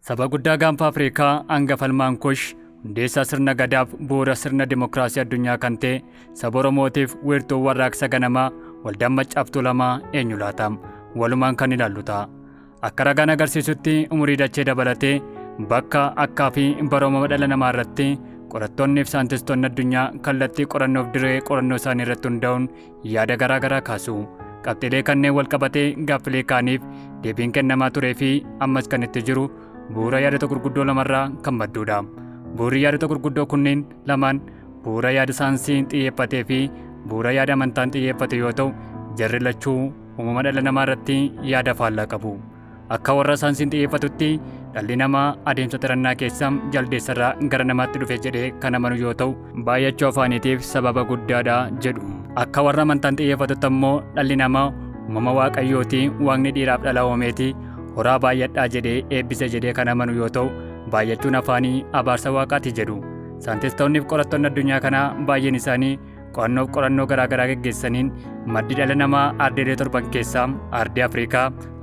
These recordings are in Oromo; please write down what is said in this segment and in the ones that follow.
Saba guddaa gaanfa Afrikaa hangafalmaan kush hundeessaa sirna gadaaf bu'uura sirna dimokiraasii addunyaa kan ta'e saba Oromootiif wiirtuu warraaqsa ganamaa waldaan Maccaaf Tuulamaa eenyu laata? Walumaan kan ilaallu ta'a. Akka ragaan agarsiisutti umurii dachee dabalatee bakka akkaa fi barooma dhala namaa irratti qorattoonni fi saayintistoonni addunyaa kallattii qorannoof diree qorannoo isaanii irratti hundaa'uun yaada garaa garaa kaasu. Qabxiilee kanneen wal qabatee gaaffilee kaaniif deebiin kennamaa turee fi ammas kan itti jiru bu'uura yaadota gurguddoo lamarraa kan madduudha. Bu'uurri yaadota gurguddoo kunneen lamaan bu'uura yaada saayinsii xiyyeeffatee fi bu'uura yaada amantaan xiyyeeffate yoo ta'u, jarri lachuu uumama dhala namaa irratti yaada faallaa qabu. Akka warra saayinsiin xiyyeeffatutti dhalli namaa adeemsa xirannaa keessaa jaldeessarraa gara namaatti dhufe jedhee kan amanu yoo ta'u, baay'achuu afaaniitiif sababa guddaadha jedhu. Akka warra amantaan xiyyeeffatutti ammoo dhalli namaa uumama waaqayyooti, waaqni dhiiraaf dhala uumeeti, horaa baay'adhaa jedhee eebbise jedhee kan amanu yoo ta'u, baay'achuun afaanii abaarsa waaqaati jedhu. Saayintistoonni fi qorattoonni addunyaa kanaa baay'een isaanii qorannoo garaa garaa gaggeessaniin maddi dhala namaa ardeelee torban keessaa ardii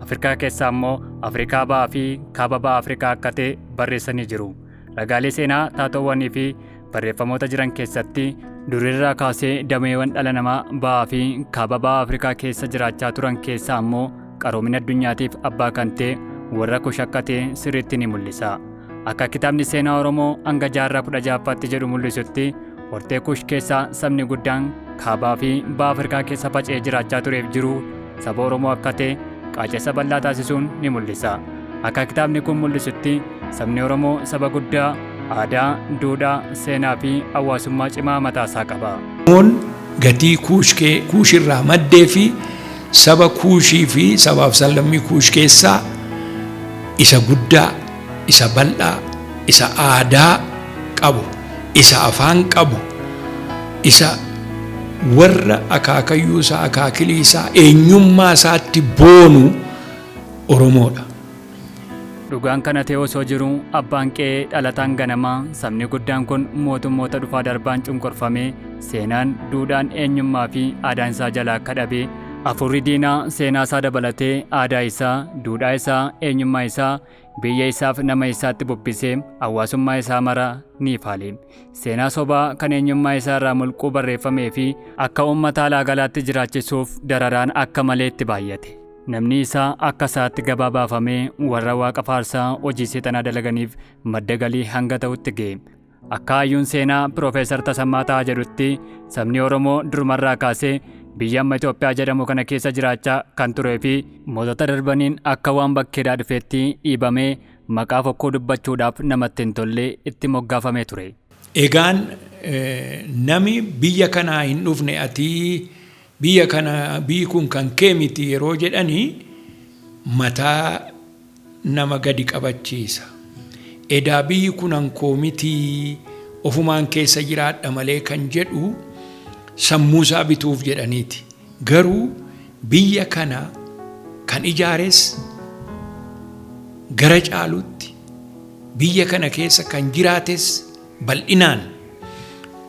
Afrikaa keessaa immoo Afrikaa ba'aa fi kaaba ba'aa Afrikaa akka ta'e barreessanii jiru. Ragaalee seenaa taatowwanii fi barreeffamoota jiran keessatti durirraa kaasee dameewwan dhala namaa ba'aa fi kaaba ba'aa Afrikaa keessa jiraachaa turan keessaa immoo qaroomina addunyaatiif abbaa kan ta'e warra kush akka ta'e sirriitti ni mul'isa. Akka kitaabni seenaa Oromoo hanga jaarraa 16ffaatti jedhu mul'isutti hortee kush keessaa sabni guddaan kaabaa fi ba'aa Afrikaa keessa faca'ee jiraachaa tureef jiru saba Oromoo akka ta'e qaacessa bal'aa taasisuun ni mul'isa. Akka kitaabni kun mul'isutti sabni Oromoo saba guddaa aadaa, duudhaa, seenaa fi hawaasummaa cimaa mataasaa qaba. Gatii kuushirraa maddee fi saba kuushii fi sabaaf sallammii kuush keessaa isa guddaa, isa bal'aa, isa aadaa qabu, isa afaan qabu, isa warra akaakayyuu isaa, akaakilii isaa, eenyummaa isaatti boonu Oromoodha. Dhugaan kana ta'e osoo jiru abbaan qe'ee dhalataan ganamaa sabni guddaan kun mootummoota dhufaa darbaan cunqurfamee seenaan, duudhaan, eenyummaa fi aadaan isaa jalaa akka dhabee afurri diinaa seenaa isaa dabalatee aadaa isaa, duudhaa isaa, eenyummaa isaa biyya isaaf nama isaatti bubbisee hawaasummaa isaa mara ni faale. Seenaa sobaa kan eenyummaa isaa irraa mulquu barreeffamee fi akka uummata alaa galaatti jiraachisuuf dararaan akka malee itti baay'ate. Namni isaa akka isaatti gabaa baafamee warra waaqa faarsaa hojii seexanaa dalaganiif madda galii hanga ta'utti ga'e. Akka hayyuun seenaa Piroofeesar Tasammaa Ta'a jedhutti sabni Oromoo durumarraa kaasee biyya amma Itoophiyaa jedhamu kana keessa jiraachaa kan turee fi mootota darbaniin akka waan bakkeedhaa dhufeetti dhiibamee maqaa fokkoo dubbachuudhaaf namatti hin tolle itti moggaafamee ture. Egaan nami biyya kanaa hin dhufne ati biyya kana biyyi kun kan kee miti yeroo jedhanii mataa nama gadi qabachiisa. Edaa biyyi kun hankoo miti ofumaan keessa jiraadha malee kan jedhu sammuusaa bituuf jedhaniiti. Garuu biyya kana kan ijaares gara caalutti biyya kana keessa kan jiraates bal'inaan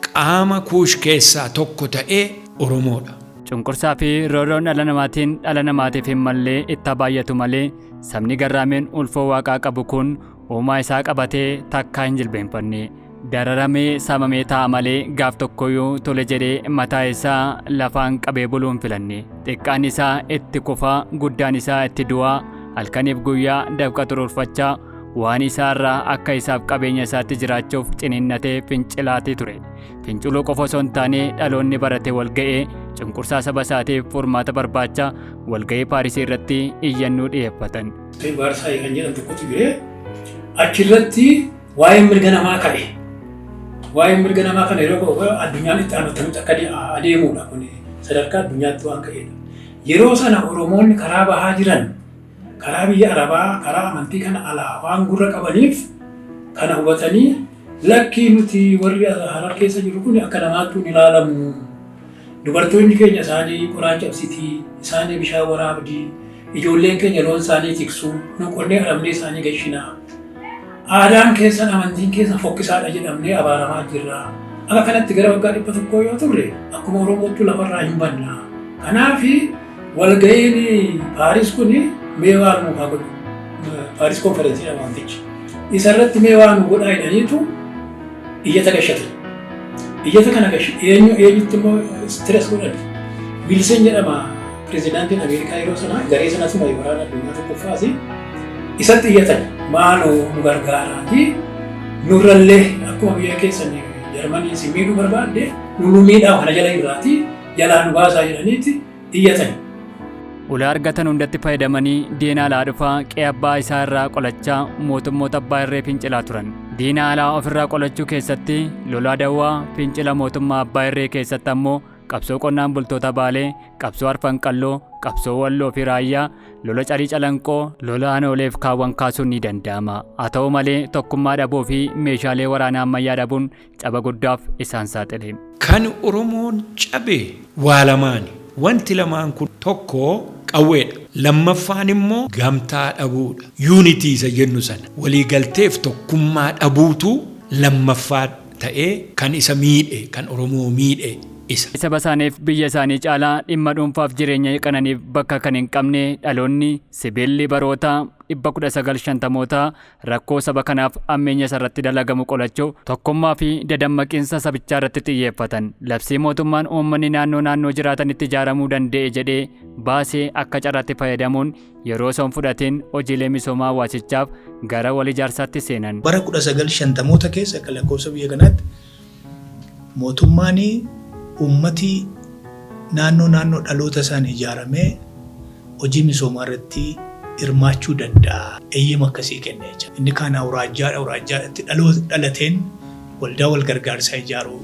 qaama kuush keessaa tokko ta'ee Oromoodha. Cunqursaa fi roorroon dhala namaatiin dhala namaatiif hin mallee itti baay'atu malee sabni garraameen ulfoo waaqaa qabu kun uumaa isaa qabatee takkaa hin jilbeenfanne. Dararamee saamamee taa'a malee gaaf tokkoyyuu tole jedhee mataa isaa lafaan qabee buluu hin filanne. Xiqqaan isaa itti kufaa, guddaan isaa itti du'aa, halkaniif guyyaa dafqa xuruurfachaa waan isaa irraa akka isaaf qabeenya isaatti jiraachuuf ciniinnatee fincilaatii ture. Finciluu qofa osoo hin taane dhaloonni barate walga'ee cunqursaa saba isaatiif furmaata barbaacha walga'ii Paarisii irratti iyyannuu dhiyeeffatan. Baarsaa kan jedhamu tokkotu jire. Achirratti waa'ee mirga namaa ka'e. Waa'ee mirga namaa kana yeroo addunyaan itti aanutti akka adeemudha kun sadarkaa addunyaatti waan ka'edha. Yeroo sana Oromoonni karaa bahaa jiran karaa biyya Arabaa karaa amantii kana alaa waan gurra qabaniif kana hubatanii lakkii nuti warri harar keessa jiru kun akka namaatti hin ilaalamu. Dubartoonni keenya isaanii qoraan cabsitii, isaanii bishaan waraabdii, ijoolleen keenya loon isaanii tiksuu, nu qonnee aramnee isaanii gashinaa. Aadaan keessan amantiin keessan fokkisaadha jedhamnee abaaramaa jirra. Akka kanatti gara waggaa 100 yoo turre akkuma Oromootti lafarraa hin banna. Kanaaf walga'iin Paaris kun mee waan nu haa godhu. Paaris konferensii wantichi. Isarratti mee waan nu godhaa jedhaniitu iyyata gashatan. Iyyata kana eenyutti immoo stress godhan. Wilson jedhama pirezidaantiin Ameerikaa yeroo sana garee sanas waraana addunyaa tokkoffaasi isatti iyyatan maaloo nu gargaaraati nurrallee akkuma biyya keessan Jarmanii si miidhuu barbaadde nu miidhaa kana jala irraati jalaa nu baasaa jedhaniiti iyyatan. Ulaa argatan hundatti fayyadamanii diina alaa dhufaa qe'ee abbaa isaa irraa qolachaa mootummoota abbaa irree fincilaa turan. Diina alaa ofirraa qolachuu keessatti lolaa dawwaa fincila mootummaa abbaa irree keessatti ammoo qabsoo qonnaan bultoota Baalee, qabsoo Arfan Qalloo, qabsoo Walloo fi Raayyaa, lola Carii Calanqoo, lola Anooleef kaawwan kaasuun ni danda'ama. Haa ta'u malee tokkummaa dhabuu fi meeshaalee waraanaa ammayyaa dhabuun caba guddaaf isaan saaxile. Kan Oromoon cabe waa lamaani. Wanti lamaan kun tokko qawweedha. Lammaffaan immoo gamtaa dhabuudha. Yuunitii isa jennu sana. Waliigalteef tokkummaa dhabuutu lammaffaa ta'ee kan isa miidhe, kan Oromoo miidhe. Saba isaaniif biyya isaanii caalaa dhimma dhuunfaaf jireenya qananiif bakka kan hin qabne dhaloonni sibiilli baroota 1950mootaa rakkoo saba kanaaf ammeenya irratti dalagamu qolachuu tokkummaa fi dadammaqiinsa sabichaa irratti xiyyeeffatan. Labsii mootummaan uummanni naannoo jiraatanitti ijaaramuu danda'e jedhee baasee akka carraatti fayyadamuun yeroo son fudhateen hojiilee misoomaa hawaasichaaf gara wal ijaarsaatti seenan. Bara 1950moota keessa akka lakkoofsa biyya kanaatti mootummaan ummati naannoo dhaloota isaanii ijaaramee hojii misoomaa irratti hirmaachuu danda'a. Eeyyama akkasii kennee jira. Inni kaan awuraajjaatti dhalateen waldaa wal gargaarsaa ijaaruu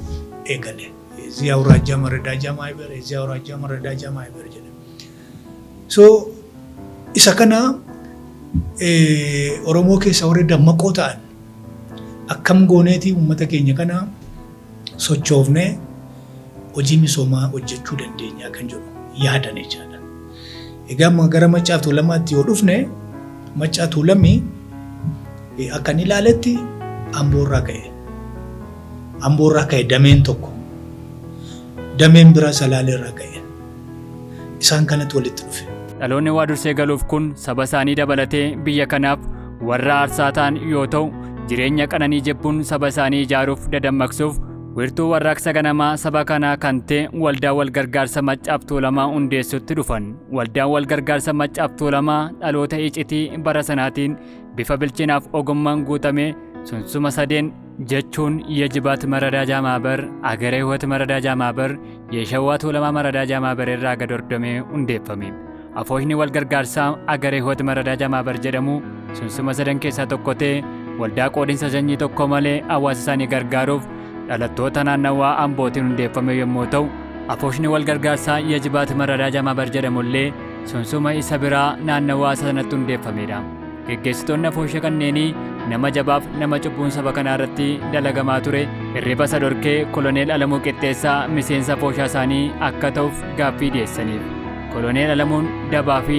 eegale. Ezii awuraajjaa Maradaa Maayibar, ezii awuraajjaa Maradaa Maayibar jedhama. So isa kana Oromoo keessa warri dammaqoo ta'an akkam gooneetii uummata keenya kana sochoofnee hojii misoomaa hojjechuu dandeenya kan jedhu yaadan jechaadha. Egaa gara Maccaa Tuulamaatti yoo dhufne Maccaa Tuulamii akka inni ilaaletti Amboorraa ka'e dameen tokko. Dameen biraa Salaaleerraa ka'e. Isaan kanatti walitti dhufe. Dhaloonni waa dursee galuuf kun saba isaanii dabalatee biyya kanaaf warra aarsaa ta'an yoo ta'u jireenya qananii jibbuun saba isaanii ijaaruuf dadammaqsuuf Wirtuu Warraaqsa Ganamaa saba kanaa kan ta'e waldaa wal gargaarsa Maccaa Tuulamaa hundeessutti dhufan. Waldaan wal gargaarsa Maccaa Tuulamaa dhaloota icitii bara sanaatiin bifa bilchinaaf ogummaan guutamee sunsuma sadeen jechuun የጅባት መረዳጃ ማህበር አገረ ሕይወት መረዳጃ ማህበር የሸዋ ቱለማ መረዳጃ ማህበር irraa gad hordofamee hundeeffame. Afoofni wal gargaarsaa አገረ ሕይወት መረዳጃ ማህበር jedhamu sunsuma sadan keessaa tokko ta'ee waldaa qoodinsa sanyii tokko malee hawaasa isaanii gargaaruuf dhalattoota naannawaa Ambootiin hundeeffame yommuu ta'u, afoofni wal gargaarsaa የጅባት መረዳጃ ማህበር jedhamullee sunsuma isa biraa naannawaa sanatti hundeeffamedha. Geggeessitoonni afoosha kanneenii nama jabaaf nama cubbuun saba kanaa irratti dalagamaa ture hirriba sadorkee koloneel Alamuu Qixxeessaa miseensa afooshaa isaanii akka ta'uuf gaaffii dhiyeessaniif. Koloneel Alamuun dabaa fi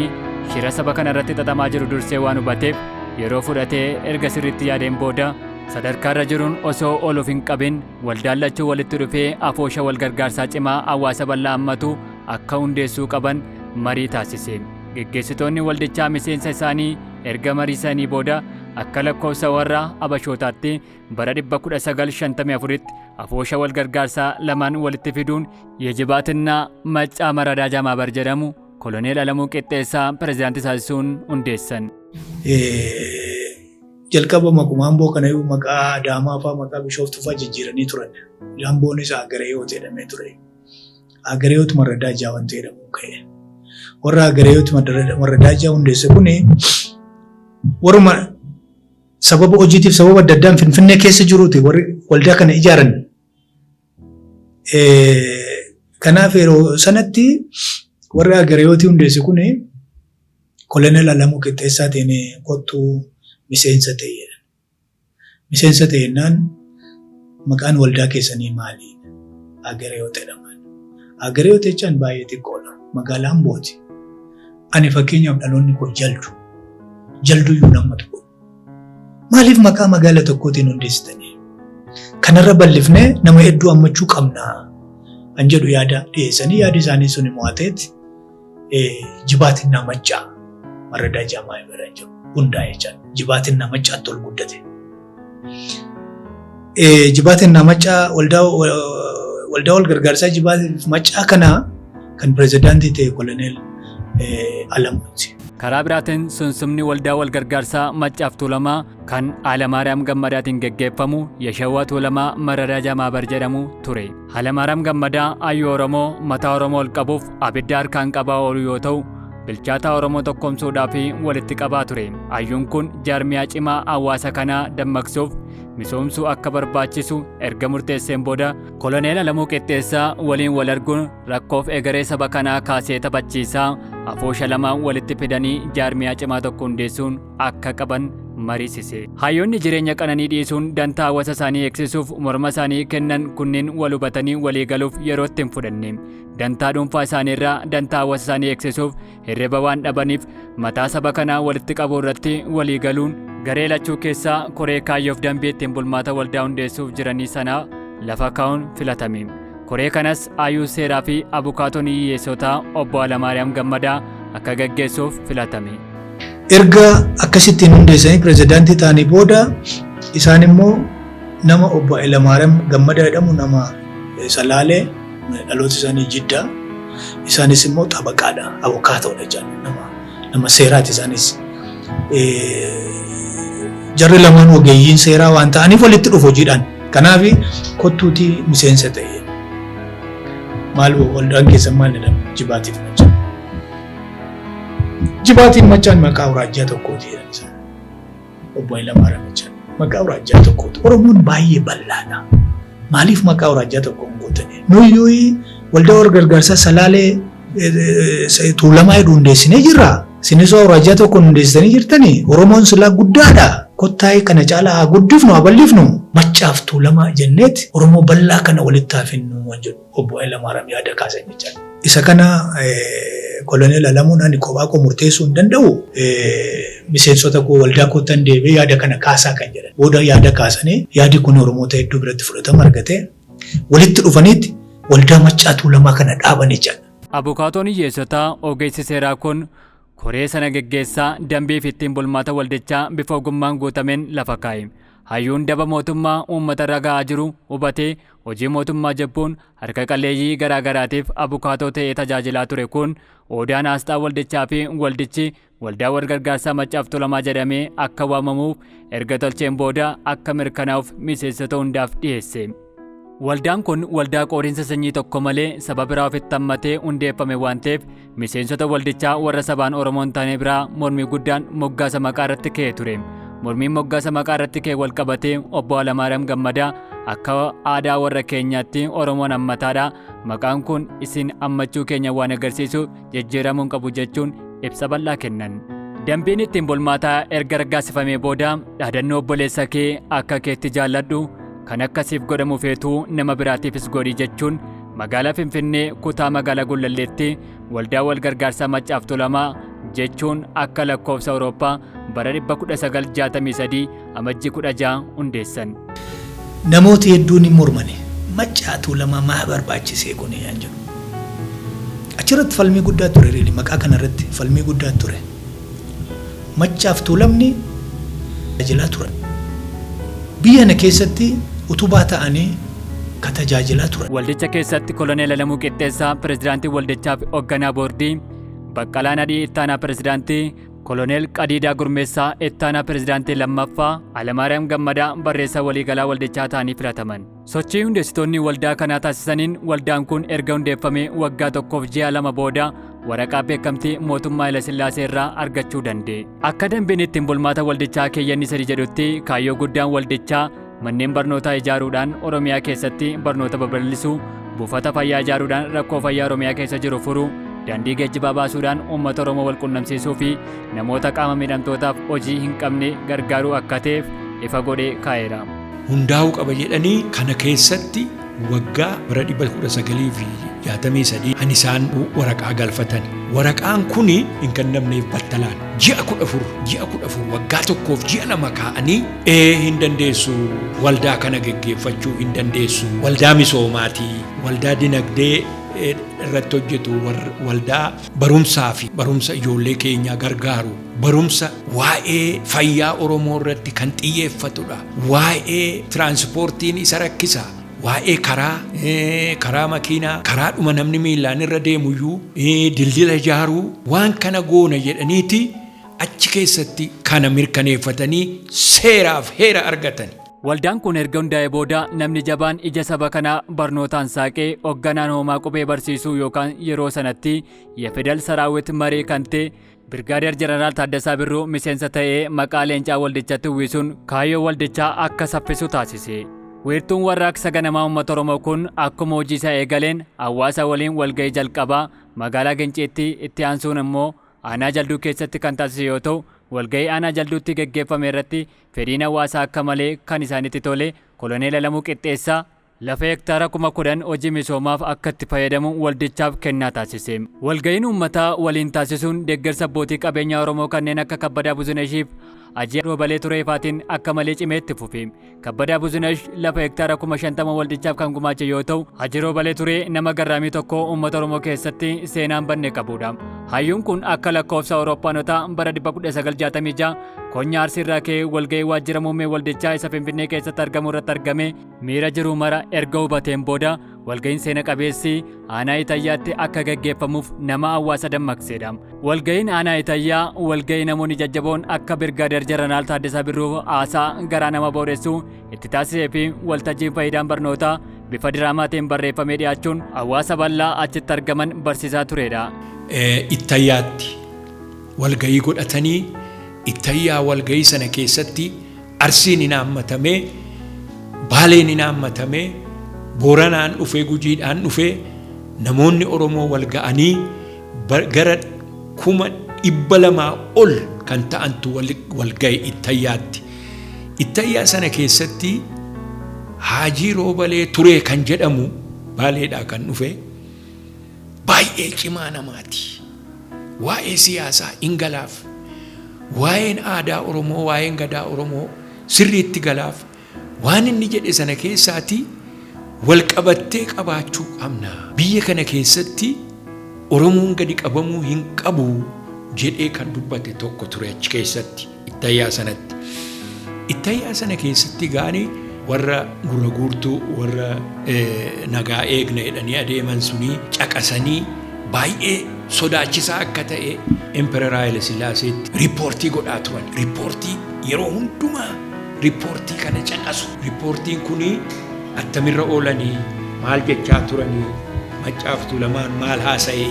shira saba kana irratti xaxamaa jiru dursee waan hubateef yeroo fudhatee erga sirriitti yaadeen booda sadarkaarra jiruun osoo oluuf hin qabin waldaan lachuu walitti dhufee afoosha wal gargaarsaa cimaa hawaasa bal'aa hammatu akka hundeessuu qaban marii taasise. Geggeessitoonni waldichaa miseensa isaanii erga mariisanii booda akka lakkoofsa warra Abashootaatti bara 1954tti afoosha wal gargaarsaa lamaan walitti fiduun የጅባትና Maccaa መረዳጃ ማህበር jedhamu koloneel Alamuu Qixxeessaa pirezidaantii taasisuun hundeessan. Jalqaba maqaa Amboo kana maqaa Adaamaa fa'aa maqaa Bishooftuu fa'aa jijjiiranii turan. Amboonis Agareeyoot jedhamee ture. Agareeyoot Maradaajaa wanti jedhamu ka'e. Warra Agareeyoot Maradaajaa hundeesse kuni waruma sababa hojiitiif sababa adda addaan Finfinnee keessa jiruuti warri waldaa kana ijaaran. Kanaaf yeroo sanatti warra Agareeyoot hundeesse kuni koloneel Alamuu Qixxeessaatiin kottuu miseensa ta'e. Miseensa ta'ennaan maqaan waldaa keessanii maali? Agareeyoot jedhama. Agareeyoot jechaan baay'ee xiqqoodha. Magaalaa Ambooti. Ani fakkeenyaaf dhaloonni koo jalduyyuu nama tokko. Maaliif maqaa magaalaa tokkootiin hundeessitanii? Kanarra bal'ifnee nama hedduu hammachuu qabna. Kan jedhu yaada dhiyeessanii yaadi isaanii sun immoo hateetti jibaatiin namachaa maradaa jaamaa bira jiru hundaa'ee jira. Jibaatiin namachaatti ol guddate. Jibaatiin namachaa waldaa wal gargaarsaa jibaatiif machaa kana kan pirezidaantii ta'e koloneel Alamuuti. Karaa biraatiin sunsumni waldaa wal gargaarsaa Maccaaf Tuulamaa kan Hayilamaariyaam Gammadaatiin geggeeffamu Yeshawaa Tuulamaa Maradaa Jamaabar jedhamu ture. Hayilamaariyaam Gammadaa hayyuu Oromoo mataa Oromoo ol qabuuf abidda harkaan qabaa oolu yoo ta'u, bilchaataa Oromoo tokkoomsuudhaaf walitti qabaa ture. Hayyuun kun jaarmiyaa cimaa hawaasa kanaa dammaqsuuf misoomsuu akka barbaachisu erga murteesseen booda koloneel Alamuu Qixxeessaa waliin wal arguun rakkoof egeree saba kanaa kaasee taphachiisaa afoosha lamaan walitti fidanii jaarmiyaa cimaa tokko hundeessuun akka qaban mariisise. Hayyoonni jireenya qananii dhiisuun dantaa hawaasa isaanii eegsisuuf morma isaanii kennan kunneen wal hubatanii walii galuuf yeroo itti hin fudhanne. Dantaa dhuunfaa isaaniirraa dantaa hawaasa isaanii eegsisuuf hirriba waan dhabaniif mataa saba kanaa walitti qabuu irratti walii galuun garee lachuu keessaa koree kaayyoof dambii ittiin bulmaata waldaa hundeessuuf jiranii sanaa lafa kaa'uun filatame. Koree kanas hayyuu seeraa fi abukaatoon hiyyeessotaa obbo Hayilamaariyaam Gammadaa akka gaggeessuuf filatame. Erga akkasittiin hundeessanii pirezidaantii ta'anii booda isaan immoo nama obbo Hayilamaariyaam Gammadaa jedhamu nama Salaalee dhaloota isaanii Jiddaa. Isaanis immoo xabaqaadha, abukaatoodha jedhamu nama seeraati isaanis. Jarri lamaan ogeeyyiin seeraa waan ta'aniif walitti dhufu hojiidhaan. Kanaaf kottuutii miseensa ta'e. Maal waldaan keessan maal jedhama? Jibaatiif machaan. Jibaatiin machaan maqaa awuraajjaa tokkooti jedhan isaan. Obbo Hayilamaariyaam machaan maqaa awuraajjaa tokkooti. Oromoon baay'ee bal'aadha. Maaliif maqaa awuraajjaa tokko hin gootanii? Nuyi waldaa wal gargaarsaa Salaalee Tuulamaa heduu hundeessinee jirra. Sinisoo awuraajjaa tokko hundeessitanii jirtanii? Oromoon silaa guddaadha. Kottaa'ee kana caalaa haa guddifnu haa bal'ifnu. Maccaaf Tuulamaa jenneeti Oromoo bal'aa kana walitti haafinnu waan jedhu obbo Hayilamaariyaam yaada kaasan jechaadha. Isa kana koloneel Alamuun ani kophaa koo murteessuu hin danda'u. Miseensota koo waldaa kootan deebi'ee yaada kana kaasaa kan jedhan. Booda yaada kaasanii yaadi kun Oromoota hedduu biratti fudhatama argatee walitti dhufaniitti waldaa Maccaa Tuulamaa kana dhaaban jechaadha. Abukaatoon hiyyeessotaa ogeessi seeraa kun koree sana geggeessaa dambii fi ittiin bulmaata waldichaa bifa ogummaan guutameen lafa kaa'e. Hayyuun daba mootummaa uummata irra ga'aa jiru hubatee hojii mootummaa jibbuun harka qalleeyyii garaa garaatiif abukaatoo ta'ee tajaajilaa ture kun oodaan asxaa waldichaa fi waldichi waldaa wal gargaarsaa Maccaaf Tuulamaa jedhamee akka waamamuuf erga tolcheen booda akka mirkanaa'uuf miseensota hundaaf dhiyeesse. Waldaan kun waldaa qoodiinsa sanyii tokko malee saba biraa ofitti hammatee hundeeffame waan ta'eef miseensota waldichaa warra sabaan Oromoo hin taane biraa mormii guddaan moggaasa maqaa irratti ka'ee ture. Mormiin moggaasa maqaa irratti ka'e wal qabatee obbo Hayilamaariyaam Gammadaa akka aadaa warra keenyaatti Oromoon hammataadha. Maqaan kun isin hammachuu keenya waan agarsiisuuf jijjiiramuu qabu jechuun ibsa bal'aa kennan. Dambiin ittiin bulmaataa erga raggaasifamee booda dhaadannoo obboleessa kee akka keetti jaalladhu kan akkasiif godhamu feetuu nama biraatiifis godhi jechuun magaalaa Finfinnee kutaa magaalaa Gullalleetti waldaa wal gargaarsaa Maccaaf Tuulamaa jechuun akka lakkoofsa Awurooppaa bara 1963 amajjii 16 hundeessan. Namooti hedduun hin mormane Maccaa Tuulamaa maa barbaachisee kun yaan jedhu. Achirratti falmii guddaa ture maqaa kanarratti falmii guddaa ture. Maccaaf Tuulamni tajaajilaa turan. Biyya na keessatti utubaa ta'anii ka tajaajilaa turan. Waldicha keessatti koloneel Alamuu Qixxeessaa pirezidaantii waldichaa fi hoogganaa boordii, Baqqalaa Nadhii ittaanaa pirezidaantii, koloneel Qadiidaa Gurmeessaa ittaanaa pirezidaantii lammaffaa, Hayilamaariyaam Gammadaa barreessaa waliigalaa waldichaa ta'anii filataman. Sochii hundeessitoonni waldaa kanaa taasisaniin waldaan kun erga hundeeffamee waggaa tokkoof ji'a 2 booda waraqaa beekamtii mootummaa Haayile Sillaasee irraa argachuu danda'e. Akka dambiin ittiin bulmaata waldichaa keeyyanni 3 jedhutti kaayyoo guddaan waldichaa manneen barnootaa ijaaruudhaan Oromiyaa keessatti barnoota babal'isuu, buufata fayyaa ijaaruudhaan rakkoo fayyaa Oromiyaa keessa jiru furuu, daandii geejjibaa baasuudhaan uummata Oromoo wal quunnamsiisuu fi namoota qaama miidhamtootaaf hojii hin qabne gargaaruu akka ta'eef ifa godhee kaa'eera. Hundaa'uu qaba jedhanii kana keessatti waggaa bara 1963 kan isaan waraqaa galfatan. Waraqaan kun hin kennamneef battalaan ji'a 14 waggaa tokkoof ji'a 2 kaa'anii hin dandeessu waldaa kana geggeeffachuu hin dandeessu. Waldaa misoomaatii, waldaa dinagdee irratti hojjetu, waldaa barumsaa fi barumsa ijoollee keenyaa gargaaru, barumsa waa'ee fayyaa Oromoo irratti kan xiyyeeffatudha. Waa'ee tiraanspoortiin isa rakkisa. Waa'ee karaa makiinaa, karaadhuma namni miilaan irra deemuyyuu dildila ijaaruu waan kana goona jedhaniiti achi keessatti kana mirkaneeffatanii seeraaf heera argatan. Waldaan kun erga hundaa'ee booda namni jabaan ija saba kanaa barnootaan saaqee hoogganaan hoomaa qubee barsiisuu yookaan yeroo sanatti የፌደራል ሰራዊት መሪ kan ta'e Birgaadeer Jeneraal Taaddasaa Birruu miseensa ta'ee maqaa leencaa waldichaa uwwisuun kaayyoo waldichaa akka saffisu taasise. Wiirtuun warraaqsa ganamaa uummata Oromoo kun akkuma hojii isaa eegaleen hawaasa waliin walgahii jalqabaa magaalaa Ginciitti itti aansuun immoo aanaa jalduu keessatti kan taasise yoo ta'u, walgahii aanaa jalduutti geggeeffame irratti fedhiin hawaasaa akka malee kan isaanitti tole Koloneel Alamuu Qixxeessaa lafa hektaara 10,000 hojii misoomaaf akka itti fayyadamu waldichaaf kennaa taasise. Walgahiin uummataa waliin taasisuun deeggarsa abbootii qabeenyaa Oromoo kanneen akka Kabbadaa Buzuneeshiif Hajii Roobalee Tureefaatiin akka malee cimee itti fufe. Kabbadaa Buzuneesh lafa hektaara 50,000 waldichaaf kan gumaache yoo ta'u, Hajii Roobalee Turee nama garraamii tokko uummata Oromoo keessatti seenaan banne qabudha. Hayyuun kun akka lakkoofsa Awurooppaanotaa bara 1966 konyaa Arsii irraa ka'ee walgahii waajjira muummee waldichaa isa Finfinnee keessatti argamu irratti argame miira jiru mara erga hubateen booda walgahiin seena qabeessi aanaa Itayyaatti akka gaggeeffamuuf nama hawaasa dammaqseedha. Walgahiin aanaa Itayyaa walgahii namoonni jajjaboon akka Birgaadeer Jeneraal Taaddasaa Birruu haasaa garaa nama boodessuu itti taasisee fi waltajjiin faayidaan barnootaa bifa diraamaatiin barreeffamee dhiyaachuun hawaasa bal'aa achitti argaman barsiisaa turedha. Itayyaatti walgahii godhatanii Itayyaa walgahii sana keessatti Arsiin hin haammatamee, Baaleen hin haammatamee, Booranaan dhufee, Gujiidhaan dhufee namoonni Oromoo walga'anii gara 200,000 ol kan ta'antu walgahe Itayyaatti. Itayyaa sana keessatti Hajii Roobalee Turee kan jedhamu Baaleedhaa kan dhufe baay'ee cimaa namaati. Waa'ee siyaasaa hin galaaf, waa'een aadaa Oromoo, waa'een gadaa Oromoo sirriitti galaaf. Waan inni jedhe sana keessaati walqabattee qabaachuu qabna. Biyya kana keessatti Oromoon gadi qabamuu hin qabu jedhee kan dubbate tokko ture achi keessatti Itayyaa sanatti. Itayyaa sana keessatti gaanii warra gurra guurtuu, warra nagaa eegna jedhanii adeeman sunii caqasanii baay'ee sodaachisaa akka ta'e Emperor Haile Sillaaseetti riippoortii godhaa turan. Riippoortii yeroo hundumaa riippoortii kana caqasu. Riippoortiin kuni attamirra oolanii maal jechaa turanii Maccaaf Tuulamaan maal haasa'ee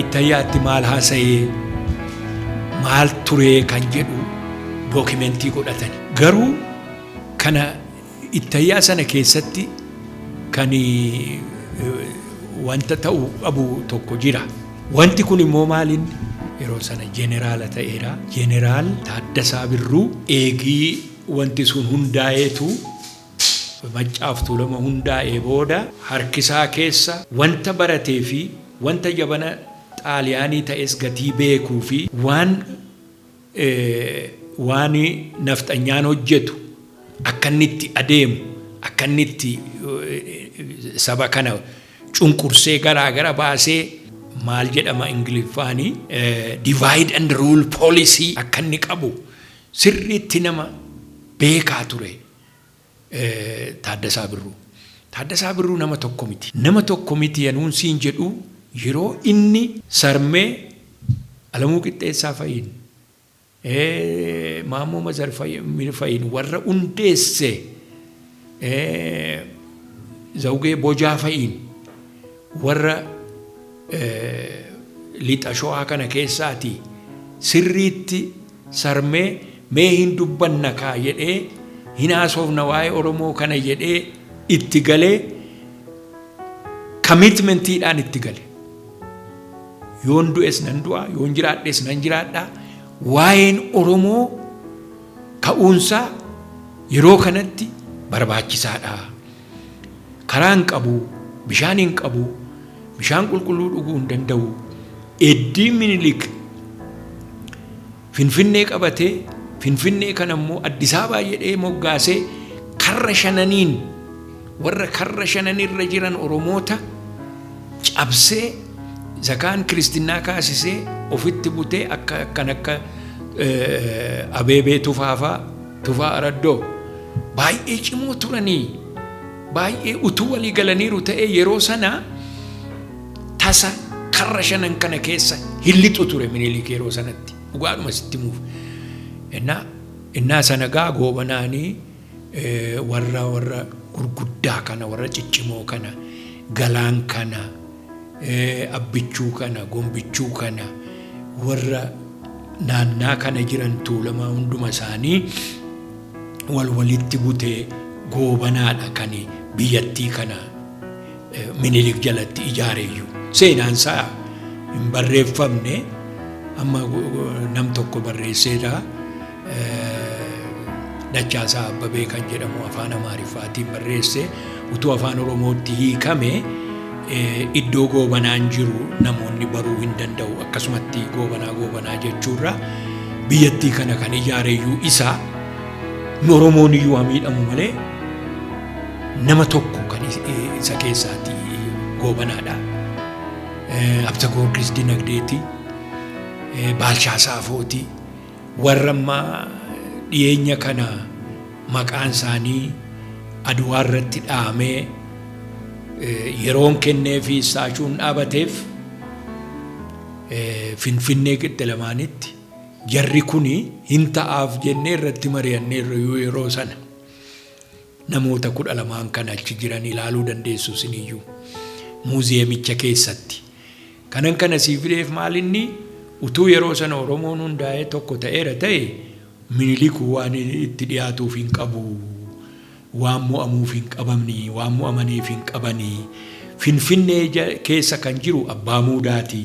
Itayyaatti maal haasa'ee maal turee kan jedhu dookimentii godhatani. Garuu kana Itayyaa sana keessatti kan wanta ta'uu qabu tokko jira. Wanti kun immoo maaliin yeroo sana jeneraala ta'eera. Jeneraal Taaddasaa Birruu eegii wanti sun hundaa'eetu Maccaaf Tuulamaa hundaa'ee booda harkisaa keessa wanta baratee fi wanta jabana Xaaliyaanii ta'es gatii beekuu fi waan nafxanyaan hojjetu akka inni itti adeemu, akka inni itti saba kana cunqursee garaa baasee maal jedhama Ingiliffaanii divide and rule policy akka inni qabu sirriitti nama beekaa ture Taaddasaa Birruu. Taaddasaa Birruu nama tokko miti. Nama tokko miti yanuun siin jedhu yeroo inni sarmee Alamuu Qixxeessaa fa'iin Maammoo Mazar fa'iin warra hundeesse Zawugee Bojaa fa'iin warra lixa showaa kana keessaati sirriitti sarmee mee hin dubbanna kaa jedhee hin haasofna waa'ee Oromoo kana jedhee itti galee commitmentiidhaan itti gale. Yoon du'es nan du'a, yoon jiraadhes nan jiraadha. Waa'een Oromoo ka'uunsaa yeroo kanatti barbaachisaadha. Karaan qabu, bishaan hin qabu, bishaan qulqulluu dhuguu hin danda'u. Eddii Minilik Finfinnee qabatee Finfinnee kan ammoo Addis Ababaa jedhee moggaasee karra shananiin warra karra shananirra jiran Oromoota cabsee zakaan Kiristinnaa kaasisee ofitti butee akka Abeebee Tufaa Araddoo baay'ee cimoo turanii baay'ee utuu walii galaniiru ta'ee yeroo sana tasa karra shanan kana keessa hillixu ture Minilik yeroo sanatti dhugaadhuma sitti muuf innaa sana gaa goobanaanii warra gurguddaa kana warra ciccimoo kana Galaan kana Abbichuu kana Gombichuu kana warra naannaa kana jiran Tuulamaa hunduma isaanii walitti butee goobanaadha kan biyyattii kana Minilik jalatti ijaareeyyuu seenaan isaa hin barreeffamne amma nam tokko barreesseedha. Dachaasaa Abbabee kan jedhamu afaan Amaariffaatiin barreesse utuu afaan Oromootti hiikame iddoo goobanaan jiru namoonni baruu hin danda'u akkasumatti goobanaa jechuurra biyyattii kana kan ijaareeyyuu isaa Oromoon iyyuu miidhamu malee nama tokko kan isa keessaati goobanaadha. Abta Goorgis Dinagdeeti, Baalchaa Saafooti, warra ammaa dhiyeenya kana maqaan isaanii Aduwaa irratti dhaamee yeroon kennee fi saachuun dhaabateef Finfinnee qixxe lamaanitti jarri kuni hin ta'aaf jennee irratti mari'anneerra yeroo sana namoota 12 kan achi jiran ilaaluu dandeessu isiniyyuu muuziyeemicha keessatti. Kanan kana siifideef maalinni utuu yeroo sana Oromoon hundaa'ee tokko ta'eera ta'e Minilik waan itti dhiyaatuuf hin qabu, waan mo'amuuf hin qabamni, waan mo'amaniif hin qabani. Finfinnee keessa kan jiru Abbaa Muudaati.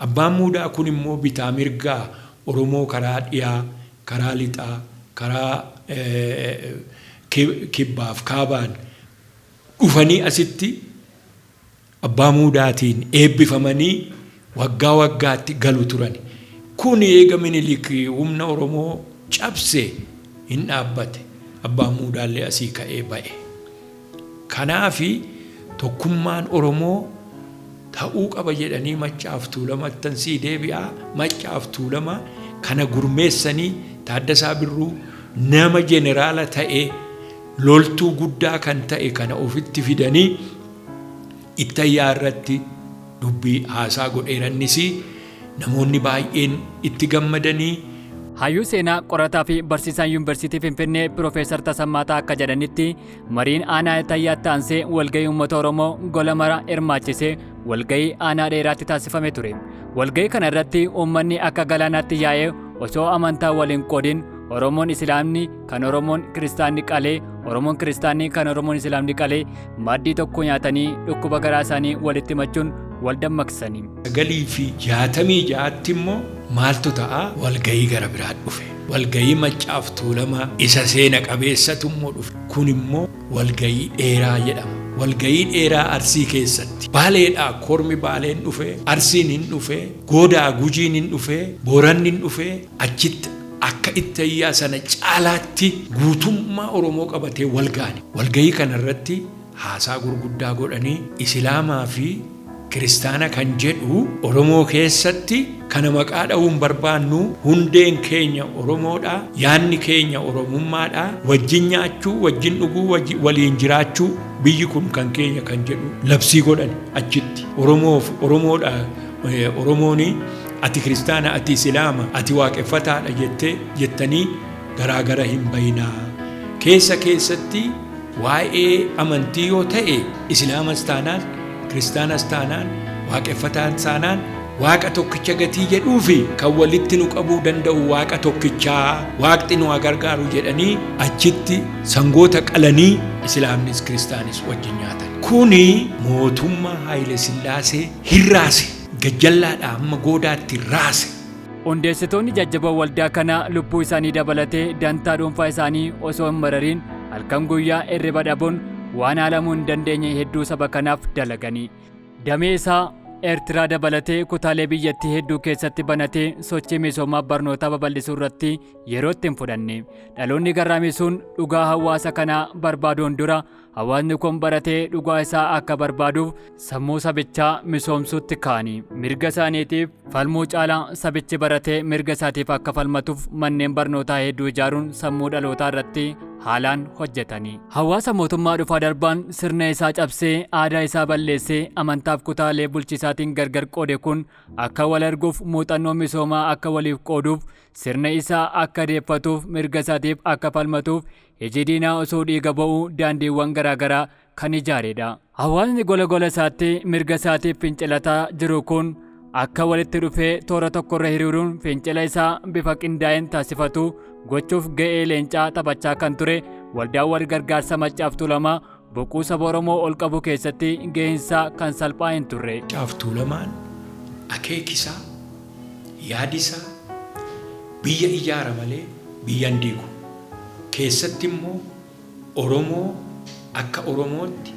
Abbaan Muudaa kun immoo bitaa mirgaa Oromoo karaa dhiyaa, karaa lixaa, karaa kibbaaf kaabaan dhufanii asitti Abbaa Muudaatiin eebbifamanii waggaa waggaatti galu turan. Kun eega Minilik humna Oromoo cabse hin dhaabbate. Abbaan Muudaallee asii ka'ee ba'e. Kanaafi tokkummaan Oromoo ta'uu qaba jedhanii Maccaaf Tuulamattan sii deebi'aa. Maccaaf Tuulama kana gurmeessanii Taaddasaa Birruu nama jeneraala ta'e loltuu guddaa kan ta'e kana ofitti fidanii Ittayyaa irratti dubbii haasaa godheerannis namoonni baay'een itti gammadanii. Hayyuu seenaa qorataa fi barsiisaan yuunivarsiitii Finfinnee Piroofeesar Tasammaataa akka jedhanitti mariin aanaa Ittayyaatti aansee walgahii uummata Oromoo gola mara hirmaachisee walgahii aanaa dheeraatti taasifame ture. Walgahii kana irratti uummanni akka galaanaatti yaa'ee osoo amantaa waliin qoodin Oromoon Islaamni kan Oromoon Kiristaanni qalee, Oromoon Kiristaanni kan Oromoon Islaamni qalee maaddii tokko nyaatanii dhukkuba garaa isaanii walitti machuun wal dammaqsanii. 966 immoo maaltu ta'a walgahii gara biraa dhufe. Walgahii Maccaaf Tuulamaa isa seena qabeessatu immoo dhufe. Kun immoo walgahii dheeraa jedhama. Walgahii dheeraa Arsii keessatti. Baaleedhaa kormi Baaleen dhufe, Arsiin hin dhufe, Goodaa Gujiin hin dhufe, Booranni hin dhufe, achitti akka Ittayyaa sana caalaatti guutummaa Oromoo qabatee walgaani. Walgahii kanarratti haasaa gurguddaa godhanii Islaamaa fi Kiristaana kan jedhu Oromoo keessatti kana maqaa dha'uun barbaannu hundeen keenya Oromoodha, yaanni keenya Oromummaadha, wajjin nyaachuu, wajjin dhuguu, waliin jiraachuu biyyi kun kan keenya kan jedhu labsii godhan achitti. Oromoodha, Oromooni ati Kiristaana, ati Islaama, ati waaqeffataadha jettanii garaagara hin bayinaa. Keessatti waa'ee amantii yoo ta'e Islaamas taanaan, Kiristaanas taanaan, waaqeffataan taanaan waaqa tokkicha gatii jedhuufi kan walitti nu qabuu danda'u waaqa tokkichaa, waaqni nu gargaaru jedhanii achitti sangoota qalanii Islaamnis Kiristaanis wajjin nyaatan. Kuni mootummaa Haayile Sillaasee hirraase. Gajjallaadhaa amma goodaatti raase. Hundeessitoonni jajjaboon waldaa kanaa lubbuu isaanii dabalatee dantaa dhuunfaa isaanii osoo hin marariin halkan guyyaa hirriba dhabuun waan haalamuu hin dandeenye hedduu saba kanaaf dalaganii. Damee isaa Eertiraa dabalatee kutaalee biyyattii hedduu keessatti banatee sochii misoomaa barnootaa babal'isuu irratti yeroo itti hin fudhanne. Dhaloonni garraamisuun dhugaa hawaasa kanaa barbaaduun dura hawaasni kun baratee dhugaa isaa akka barbaaduuf sammuu sabichaa misoomsuutti ka'anii. Mirga isaaniitiif falmuu caalaa sabichi baratee mirga isaatiif akka falmatuuf manneen barnootaa hedduu ijaaruun sammuu dhalootaa irratti haalaan hojjetanii. Hawaasa mootummaa dhufaa darbaan sirna isaa cabsee aadaa isaa balleessee amantaaf kutaalee bulchiisaatiin gargar qoode kun akka wal arguuf muuxannoo misoomaa akka waliif qooduuf sirna isaa akka deeffatuuf mirga isaatiif akka falmatuuf hojii diinaa osoo dhiiga ba'uu daandiiwwan garaagaraa kan ijaaredha. Hawaasni gola gola isaatti mirga isaatiif fincilataa jiru kun akka walitti dhufee toora tokkorra hiriiruun fincila isaa bifa qindaa'een taasifatu gochuuf ga'ee leencaa taphachaa kan ture waldaan wal gargaarsa Maccaaf Tuulamaa boquu saba Oromoo ol qabu keessatti ga'eensaa kan salphaa hin turre. Maccaaf Tuulamaan akeekisaa yaadisaa biyya ijaara malee biyya hin diigu. Keessatti immoo Oromoo akka Oromootti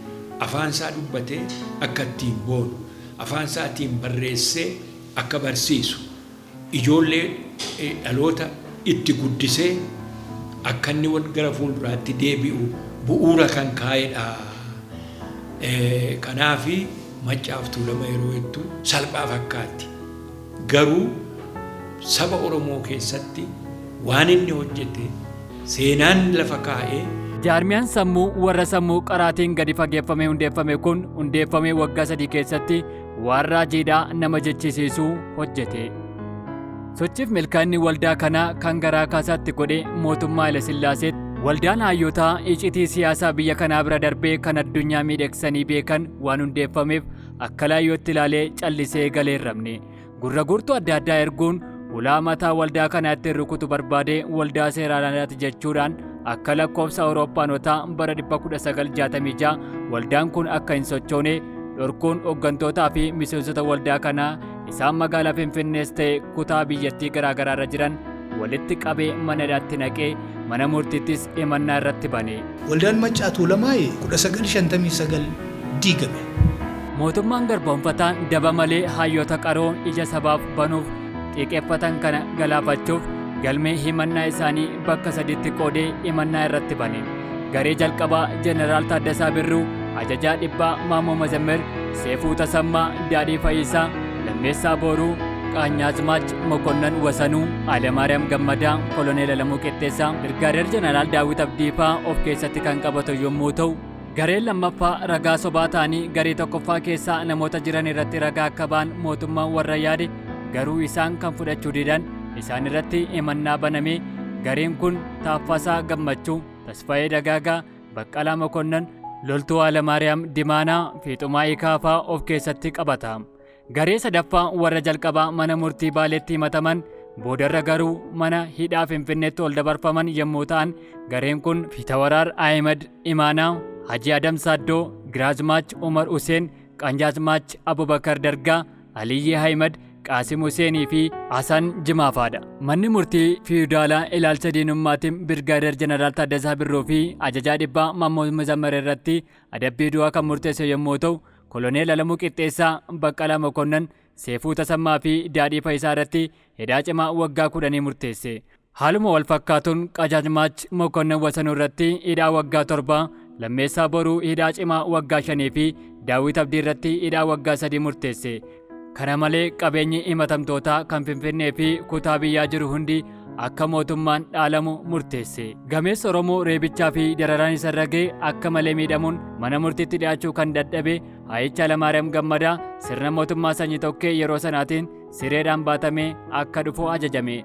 afaan isaa dubbatee akka ittiin boonu afaan isaatiin barreessee akka barsiisu ijoollee dhaloota itti guddisee akka inni wal gara fuulduraatti deebi'u bu'uura kan kaa'edha. Kanaaf Maccaaf Tuulamaa yeroo hedduu salphaa fakkaatti. Garuu saba Oromoo keessatti waan inni hojjete seenaan lafa kaa'ee. Jaarmiyaan sammuu warra sammuu qaraatiin gadi fageeffamee hundeeffame kun hundeeffamee waggaa 3 keessatti waan raajiidhaa nama jechisiisuu hojjete. Sochiif milkaa'inni waldaa kanaa kan garaa kaasaatti godhe mootummaa Haile Sillaaseetti. Waldaan hayyootaa icitii siyaasaa biyya kanaa bira darbee kan addunyaa miidhagsanii beekan waan hundeeffameef akka laayyootti ilaalee callisee galee hin rabne. Gurra guurtuu adda addaa erguun ulaa mataa waldaa kanaatti rukutu barbaadee waldaa seeraanaati jechuudhaan akka lakkoofsa Awurooppaanotaa bara 1966 waldaan kun akka hin sochoone dhorkuun hooggantootaa fi miseensota waldaa kanaa isaan magaalaa Finfinnees ta'e kutaa biyyattii garaagaraa irra jiran walitti qabee mana hidhaatti naqee mana murtiittis himannaa irratti bane. Waldaan Maccaaf Tuulamaa 1959 diigame. Mootummaan garboonfataan daba malee hayyoota qaroo ija sabaaf banuuf xiqqeeffatan kana galaafachuuf galmee himannaa isaanii bakka 3tti qoodee himannaa irratti bane. Garee jalqabaa Jeneraal Taaddasaa Birruu, Ajajaa Dhibbaa Maammoo Mazammer, Seefuu Tasammaa, Daadhii Fayyisaa, Lammeessaa Booruu, Qaanyaazmaach Mokonnan Wasanuu, Hayilamaariyaam Gammadaa, Koloneel Alamuu Qixxeessaa, Birgaadeer Jeneraal Daawit Abdiifaa of keessatti kan qabatu yommuu ta'u, gareen lammaffaa ragaa sobaa ta'anii garee tokkoffaa keessaa namoota jiran irratti ragaa akka ba'an mootummaan warra yaade garuu isaan kan fudhachuu didan isaan irratti himannaa baname. Gareen kun Taaffasaa Gammachuu, Tasfaayee Dagaagaa, Baqqalaa Mokonnan, Loltuu Hayilamaariyaam Dimaanaa, Fiixumaa Ikaafaa of keessatti qabata. Garee sadaffaa warra jalqabaa mana murtii Baaleetti himataman boodarra garuu mana hidhaa Finfinneetti ol dabarfaman yommuu ta'an gareen kun Fiitawaraar Ahmed Imaanaa, Hajii Adam Saaddoo, Giraazmaach Umar Huseen, Qaanyaazmaach Abubakar Dargaa, Aliyyee Ahmed, Qaasim Huseenii fi Hasan Jimaafaadha. Manni murtii fiidaalaa ilaalcha diinummaatiin Birgaadeer Jeneraal Taaddasaa Birruu fi Ajajaa Dhibbaa Maammoo Mazammer irratti adabbii du'aa kan murteesse yommuu ta'u, Koloneel Alamuu Qixxeessaa, Baqqalaa Mokonnan, Seefuu Tasammaa fi Daadhii Fayyisaa irratti hidhaa cimaa waggaa 10 murteesse. Haaluma wal fakkaatuun Qaanyaazmaach Mokonnan Wasanuu irratti hidhaa waggaa 7, Lammeessaa Boruu hidhaa cimaa waggaa 5 fi Daawit Abdii irratti hidhaa waggaa 3 murteesse. Kana malee qabeenyi himatamtootaa kan Finfinnee fi kutaa biyyaa jiru hundi akka mootummaan dhaalamu murteesse. Gameessa Oromoo reebichaa fi dararaan isa irra ga'e akka malee miidhamuun mana murtiitti dhiyaachuu kan dadhabe Hayyicha Hayilamaariyaam Gammadaa sirna mootummaa sanyii tokkee yeroo sanaatiin sireedhaan baatamee akka dhufu ajajame.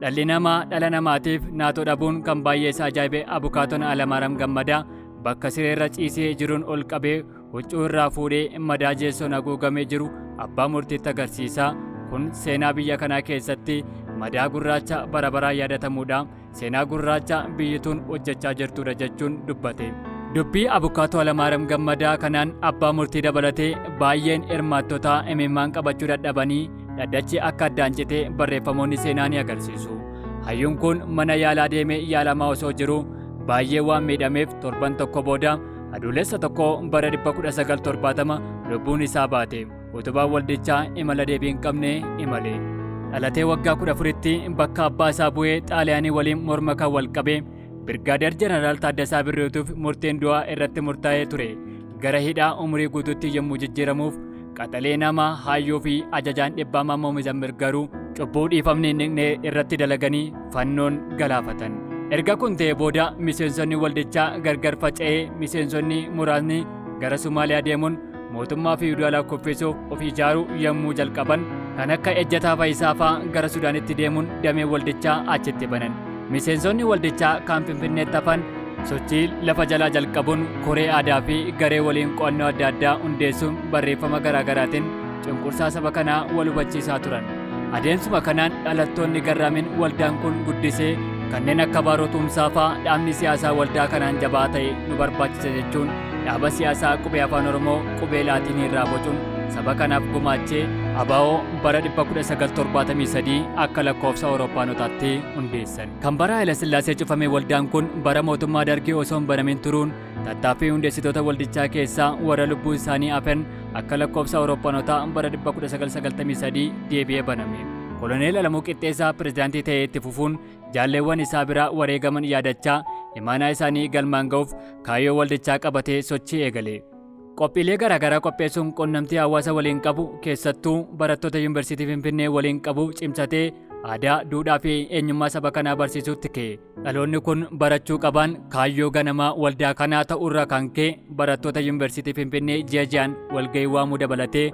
Dhalli namaa dhala namaatiif naatoo dhabuun kan baay'ee isa ajaa'ibe abukaatoon Hayilamaariyaam Gammadaa bakka sireerra ciisee jiruun ol qabee huccuu irraa fuudhee madaa jeessoon haguugamee jiru abbaa murtiitti agarsiisa. Kun seenaa biyya kanaa keessatti madaa gurraacha bara baraan yaadatamuudha. Seenaa gurraacha biyyituun hojjechaa jirtudha jechuun dubbate. Dubbii abukaatoo Hayilamaariyaam Gammadaa kanaan abbaa murtii dabalatee baay'een hirmaattotaa imimmaan qabachuu dadhabanii dhaddachi akka addaan citee barreeffamoonni seenaa ni agarsiisu. Hayyuun kun mana yaalaa deemee yaalamaa osoo jiru baay'ee waan miidhameef torban tokko booda adoolessa tokko bara 1970 lubbuun isaa baate. Utubaan waldichaa imala deebii hin qabne imale. Dhalatee waggaa 14tti bakka abbaa isaa bu'ee Xaaliyaanii waliin morma kan wal qabee Birgaadeer Jeneraal Taaddasaa Birruutuuf murtiin du'aa irratti murtaa'ee ture. Gara hidhaa umurii guutuutti yommuu jijjiiramuuf qaxalee namaa hayyuu fi ajajaan dhibbaa Maammoo Mizammir garuu cubbuu dhiifamni hin dhiqne irratti dalaganii fannoon galaafatan. Erga kun ta'ee booda miseensonni waldichaa gargar faca'ee miseensonni muraasni gara Somaaliyaa deemuun mootummaa fi udaalaa kuffisuuf of ijaaruu yommuu jalqaban kan akka ejjataa Faayisaa fa'aa gara Sudaanitti deemuun damee waldichaa achitti banan. Miseensonni waldichaa kan Finfinneetti hafan sochii lafa jalaa jalqabuun koree aadaa fi garee waliin qo'annoo adda addaa hundeessuun barreeffama garaagaraatiin cunqursaa saba kanaa wal hubachiisaa turan. Adeemsuma kanaan dhalattoonni garraamin waldaan kun guddisee kanneen akka Baaroo Tumsaa fa'aa dhaabni siyaasaa waldaa kanaan jabaa ta'e nu barbaachisa jechuun dhaaba siyaasaa qubee afaan Oromoo qubee Laatiinii irraa bocuun saba kanaaf gumaachee ABO bara 1973 akka lakkoofsa Awuroopaanotaatti hundeessan. Kan bara Haayile Sillaasee cufame waldaan kun bara mootummaa Dargii osoo hin banamin turuun tattaaffii hundeessitoota waldichaa keessaa warra lubbuun isaanii hafan akka lakkoofsa Awuroopaanotaa bara 1993 deebi'ee baname. Koloneel Alamuu Qixxeessaa pirezidaantii ta'ee itti fufuun jaalleewwan isaa biraa wareegaman yaadachaa imaanaa isaanii galmaan ga'uuf kaayyoo waldichaa qabatee sochii eegale. Qophiilee garaagaraa qopheessuun quunnamtii hawaasa waliin qabu keessattuu barattoota Yuunivarsiitii Finfinnee waliin qabu cimsatee aadaa, duudhaa fi eenyummaa saba kanaa barsiisuutti ka'e. Dhaloonni kun barachuu qaban kaayyoo ganamaa waldaa kanaa ta'urraa kan ka'e barattoota Yuunivarsiitii Finfinnee ji'a ji'aan walgahii waamuu dabalatee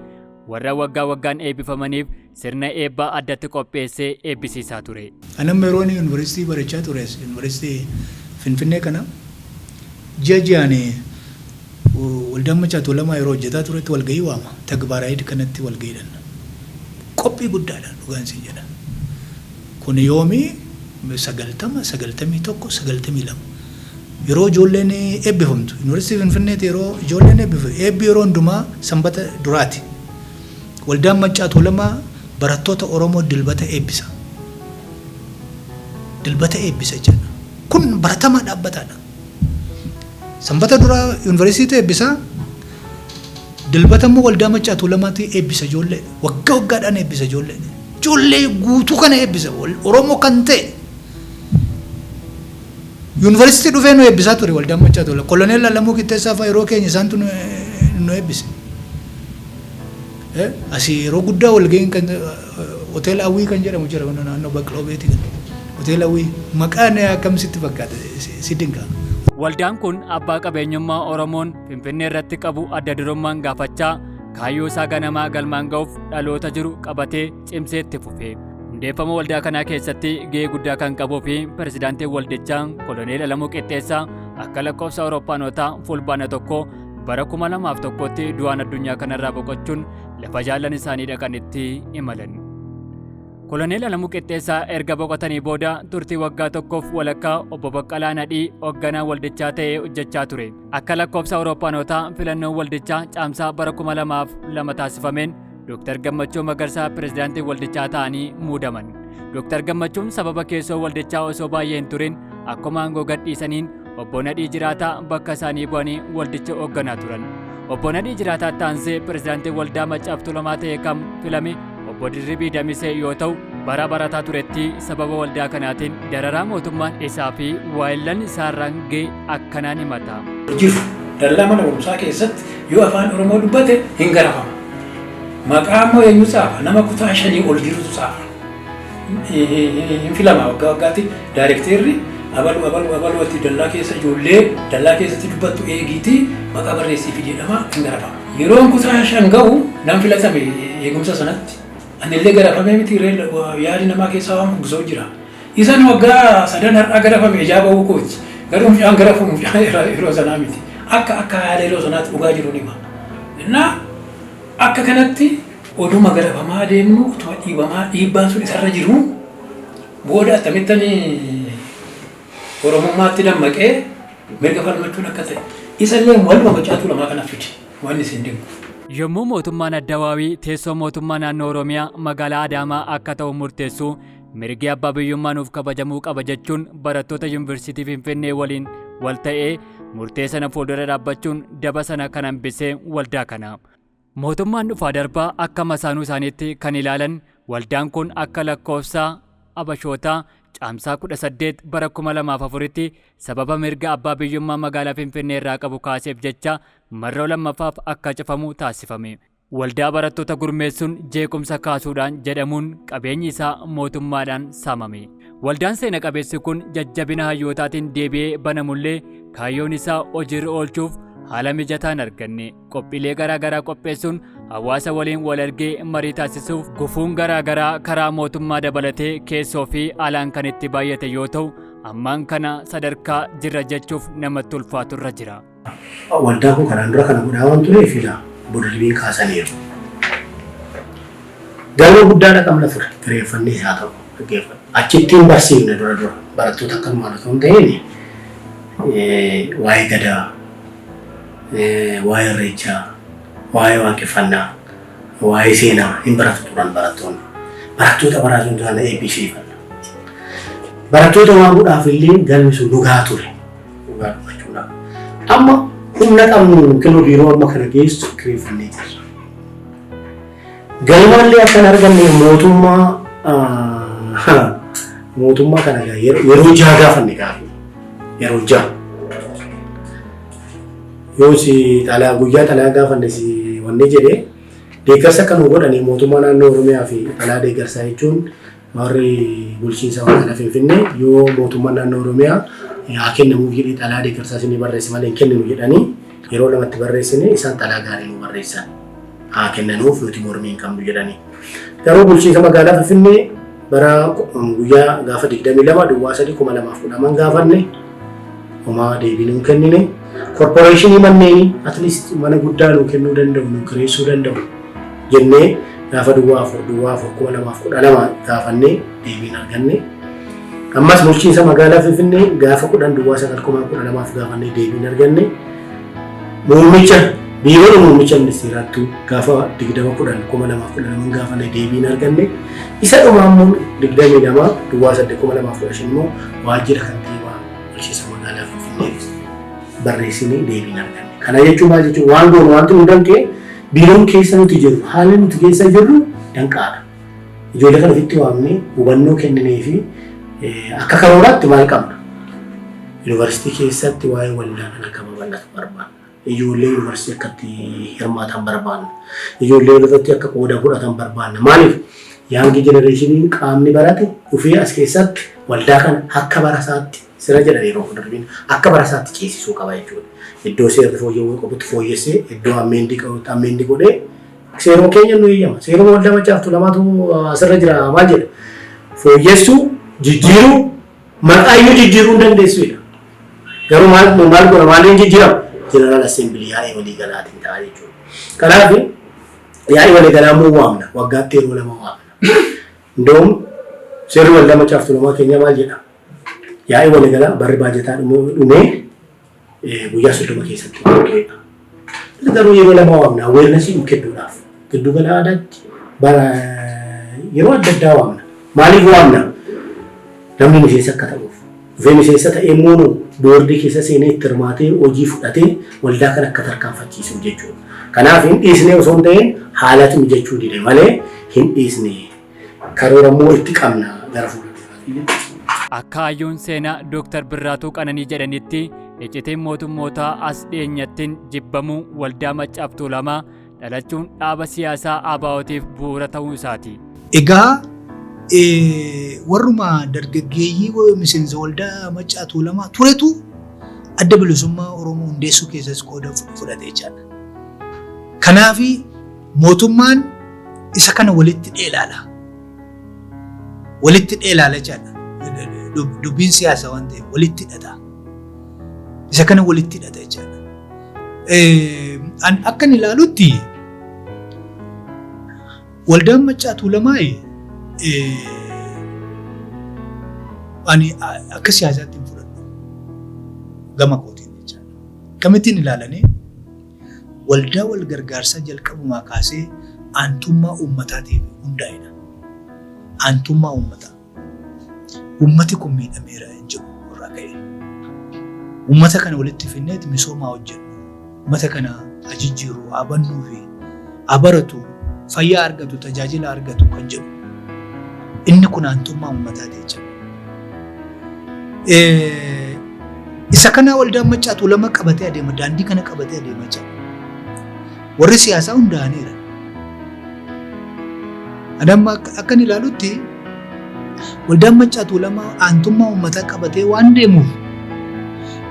warra waggaa waggaan eebbifamaniif sirna eebbaa addatti qopheessee eebbisiisaa ture. Anamma yeroo Yuunivarsiitii barachaa ture Yuunivarsiitii Finfinnee kana ji'a ji'aan waldaan Machaatoo lamaa yeroo hojjetaa turetti walgahii waama. Tagbaaraayid kanatti walgahiidhaan qophii guddaadhaan dhugaan siin jedha. Kun yoomii 90, 91, 92 yeroo ijoolleen eebbifamtu Yuunivarsiitii Finfinneetti yeroo ijoolleen eebbifamtu eebbi yeroo hundumaa sanbata duraati. Waldaan Machaatoo lamaa barattoota Oromoo dilbata eebbisa. Dilbata eebbisa jedha. Kun baratamaa dhaabbataadha. Sanbata dura Yuunivarsiitii eebbisa. Dilbata immoo waldaa Machaatoo lamaatti eebbisa ijoollee. Waggaa waggaadhaan eebbisa ijoollee. Ijoollee guutuu kana eebbisa. Oromoo kan ta'e. Yuunivarsiitii dhufee nu eebbisaa ture waldaan Machaatoo lama. Koloneel Alamuu Qixxeessaa fa'aa yeroo keenya isaantu nu eebbise. Asii yeroo guddaa walgahiin kan hoteela Hawwii kan jedhamu jira naannoo Baqqaloo Beetii kan hoteela Hawwii maqaan akkamitti fakkaata si dinqa. Waldaan kun abbaa qabeenyummaa Oromoon Finfinnee irratti qabu adda durummaan gaafachaa kaayyoo isaa ganamaa galmaan ga'uuf dhaloota jiru qabatee cimsee itti fufe. Hundeeffama waldaa kanaa keessatti gahee guddaa kan qabuu fi pirezidaantiin waldichaa Koloneel Alamuu Qixxeessaa akka lakkoofsa Awuroopaanotaa fulbaana tokko bara 2001tti du'aan addunyaa kanarraa boqochuun lafa jaallan isaanii dhaqanitti imalan. Koloneel Alamuu Qixxeessaa erga boqotanii booda turtii waggaa tokkoof walakkaa obbo Baqqalaa Nadhii hoogganaa waldichaa ta'ee hojjechaa ture. Akka lakkoofsa Awuroopaanotaa filannoon waldichaa caamsaa bara 2002 taasifameen Dr. Gammachuu Magarsaa pirezidaantii waldichaa ta'anii muudaman. Dr. Gammachuun sababa keessoo waldichaa osoo baay'ee hin turin akkuma aangoo gadhiisaniin obbo Nadhii Jiraataa bakka isaanii bu'anii waldicha hoogganaa turan. Obbo Nadhii Jiraataa taansee pirezidaantii waldaa Machaatoo lamaa ta'ee kan filame obbo Dirribii Damisee yoo ta'u bara barataa turetti sababa waldaa kanaatiin dararaa mootummaan isaa fi waayillan isaarraan ga'e akkanaan himata. Jiru dallaa mana barumsaa keessatti yoo afaan Oromoo dubbate hin garafama. Maqaa immoo eenyu saafa nama kutaa 5 ol jirutu saafa. Hin filama waggaa waggaatti daayirekteerri abaluutti dallaa keessa ijoollee dallaa keessatti dubbattu eegiitii maqaa barreessiifi jedhama hin garafama. Yeroon kutaa 5 ga'u nan filatame eegumsa sanatti. Anillee garafamee miti yaadi namaa keessaa waan gusoo jira. Isan waggaa 3 har'aa garafame ijaa ba'uu kooti. Garuu mucaan garafamu mucaan yeroo sanaa miti. Akka yaada yeroo sanaatti dhugaa jiru nima. Innaa akka kanatti oduma garafamaa deemnu utuma dhiibbaan sun isarra jiru booda attamittanii Oromummaatti dammaqee mirga falmachuun akka ta'e. Isallee waluma Machaatoo lamaa kanaaf fide waan isin dinqu. Yommuu mootummaan Addawaawii teessoo mootummaa naannoo Oromiyaa magaalaa Adaamaa akka ta'u murteessu mirgi abbaa biyyummaa nuuf kabajamuu qaba jechuun barattoota yuunivarsiitii Finfinnee waliin wal ta'ee murtee sana fuuldura dhaabbachuun daba sana kan hambisee waldaa kana. Mootummaan dhufaa darbaa akka masaanuu isaaniitti kan ilaalan waldaan kun akka lakkoofsa Abashootaa caamsaa 18 bara 2004tti sababa mirga abbaa biyyummaa magaalaa Finfinnee irraa qabu kaaseef jecha marra lammaffaaf akka cufamu taasifame. Waldaa barattoota gurmeessuun jeequmsa kaasuudhaan jedhamuun qabeenyi isaa mootummaadhaan saamame. Waldaan seena qabeessi kun jajjabina hayyootaatiin deebi'ee banamullee kaayyoon isaa hojiirra oolchuuf haala mijataa hin arganne. Qophiilee garaagaraa qopheessuun hawaasa waliin wal argee marii taasisuuf gufuun garaagaraa karaa mootummaa dabalatee keessoo fi alaan kan itti baay'ate yoo ta'u ammaan kana sadarkaa jirra jechuuf namatti ulfaaturra jira. Waldaan kun kanaan dura kana godhaa waan tureefidha. Bodarbiin kaasaniiru. Galma guddaadha qabna ture. Kireeffannee isaa ta'u dhaggeeffatu. Achittiin barsiifne dura barattoota akka maal osoo hin ta'in waa'ee gadaa, waa'ee irreechaa, waa'ee waaqeffannaa, waa'ee seenaa hin baratu turan barattoonni. Barattoota baraasuun taana ABC fanna. Barattoota waan godhaaf illee galmi sun dhugaa ture. Dhugaa dubbachuudhaaf. Amma humna qabnu kiloo yeroo amma kana geessu kireeffannee jirra. Galmaallee akkan arganne mootummaa kana yeroo jaha gaafanne gaafa. Yeroo jaha. Yoo si guyyaa xalaa gaafanne si wanne jedhee deeggarsa kan nu godhanii mootummaa naannoo Oromiyaa fi xalaa deeggarsaa jechuun warri bulchiinsa magaalaa Finfinnee yoo mootummaa naannoo Oromiyaa haa kennamuuf jedhee xalaa deeggarsaa isin barreesse malee hin kenninu jedhanii yeroo lamatti barreessine isaan xalaa gaarii nu barreessan haa kennanuuf nuti mormii hin qabnu jedhanii. Garuu bulchiinsa magaalaa Finfinnee bara guyyaa gaafa 22 duwwaa 3,2010 gaafanne homaa deebii nu kennine. Korporeeshinii manneenii at least mana guddaa nu kennuu danda'u nu kireessuu danda'u jennee gaafa duwwaa 4,2012 gaafannee deebiin arganne. Ammas bulchiinsa magaalaa Finfinnee gaafa 10 duwwaa 9,2012 gaafannee deebiin arganne. Biiroo muummicha ministeeraattuu gaafa 20,2012 gaafannee deebiin arganne. Isa dhumaammoo 22 duwwaa 8,2015 immoo waajjira kantiibaa bulchiinsa magaalaa Finfinnee barreessinee deebiin arganne. Kana jechuun maal jechuun waan goonu wanti nu danqee biiroon keessa nuti jiru haalli nuti keessa jirru danqaadha. Ijoollee kana ofitti waamnee hubannoo kenninee fi akka karooraatti maal qabna? Yuunivarsiitii keessatti waa'ee waldaa kana akka babal'atu barbaanna. Ijoollee yuunivarsiitii akkatti hirmaatan barbaanna. Ijoollee lafatti akka qooda fudhatan barbaanna. Maaliif? Yaangi jenereeshiniin qaamni barate dhufee as keessatti waldaa kana akka barasaatti sira jedhan yeroo darbiin akka barasaatti ceesisuu qaba jechuudha. Iddoo seerri fooyya'uu qabutti fooyyessee iddoo ammeendi qabutti ammeendi godhee seeroo keenya nu eeyyama. Seeroo waldaa macaaftuu lamaatu asirra jira maal jedha? Fooyyessuu, jijjiiruu, maqaayyuu jijjiiruu hin dandeessuudha. Garuu maal godha maaliin jijjiirama? Jeneraal Assembilii yaa'ii walii galaatiin ta'a jechuudha. Kanaaf yaa'ii walii galaa immoo waamna. Waggaatti yeroo lama waamna. Ndoom seerri waldaa macaaftuu lamaa keenya maal jedha? Yaa'ii walii galaa barri baajataa dhumee guyyaa 30 keessatti hojjetudha. Garuu yeroo lama waamna awarenessii kennuudhaaf giddu gala aadaatti yeroo adda addaa waamna. Maaliif waamna? Namni miseensa akka ta'uuf. Dhufee miseensa ta'ee immoo boordii keessa seenee itti hirmaatee hojii fudhatee waldaa kana akka tarkaanfachiisuuf jechuudha. Kanaaf hin dhiisnee osoo hin ta'in haalatti mijachuu dide malee hin dhiisne karoora immoo itti qabna gara fuulduraatti. Akka hayyoon seenaa Dr. Birraatuu Qananii jedhanitti iccitiin mootummootaa as dhiyeenyattiin jibbamuu waldaa macaaftuu lamaa dhalachuun dhaaba siyaasaa ABO'tiif bu'uura ta'uu isaati. Egaa warruma dargaggeeyyii miseensa waldaa macaaftuu lamaa turetu adda bilisummaa Oromoo hundeessuu keessas qooda fudhatee jira. Kanaaf mootummaan isa kana walitti dheelaala. Walitti dheelaala jedha. Dubbiin siyaasaa waan ta'eef walitti hidhata. Isa kana walitti hidhata jechuudha. Akkan ilaalutti waldaan macaaftuu lamaa ani akka siyaasaatti hin fudhadhu. Gama kootiin jechuudha. Kamittiin ilaalanii waldaa wal gargaarsaa jalqabumaa kaasee aantummaa uummataatiif hundaa'edha. Aantummaa uummataa. Uummati kun miidhameera hin jiru irraa ka'e. Uummata kana walitti finneeti misoomaa hojjennu. Uummata kana ajijjiiru, abannuu fi abaratu, fayyaa argatu, tajaajila argatu kan jedhu. Inni kun aantummaa uummataati jechuudha. Isa kana waldaan Maccaatu lama qabatee adeema, daandii kana qabatee adeema jira. Warri siyaasaa hundaa'aniira. Adamma akkan ilaalutti waldaan Maccaatu lama aantummaa uummataa qabatee waan deemuuf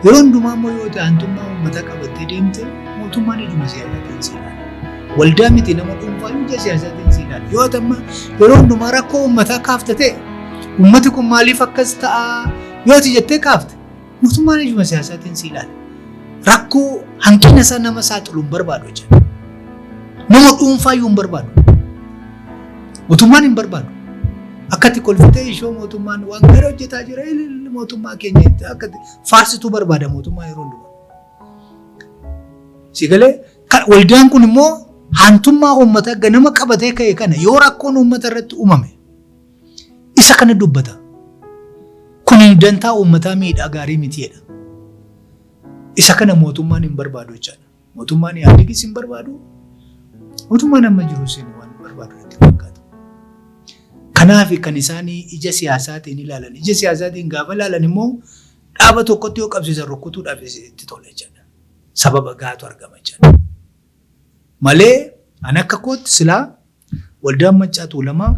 yeroo hundumaa immoo yoo ta'e aantummaa uummataa qabatee deemte mootummaan ijuma siyaasaatiin si ilaala. Waldaa miti nama dhuunfaa ija siyaasaatiin si ilaala. Yoo ta'amma yeroo hundumaa rakkoo uummataa kaafte ta'e uummati kun maaliif akkas ta'a yoo ta'e jettee kaafte mootummaan ijuma siyaasaatiin si ilaala. Rakkoo hanqina isaa nama saaxilu hin barbaadu jechuudha. Nama dhuunfaa iyyuu hin barbaadu. Mootummaan hin barbaadu. Akkatti kolfitee ishoo mootummaan waan gara hojjetaa jira mootummaa keenya akkatti faarsituu barbaada mootummaa yeroo hundumaa. Sigalee waldaan kun immoo aantummaa uummataa ganama qabatee ka'e kana yoo rakkoon uummata irratti uumame isa kana dubbata. Kun dantaa uummataa miidhaa gaarii mitiidha. Isa kana mootummaan hin barbaadu jechaadha. Mootummaan yaaddigis hin barbaadu. Mootummaan amma jiru siin waan barbaadu itti fakkaata. Kanaaf kan isaan ija siyaasaatiin ilaalan. Ija siyaasaatiin gaafa ilaalan immoo dhaaba tokkotti yoo qabsiisan rukkutuudhaaf itti tola jechaadha. Sababa gaatu argama jechaadha. Malee an akka kootti silaa waldaan Maccaatu lama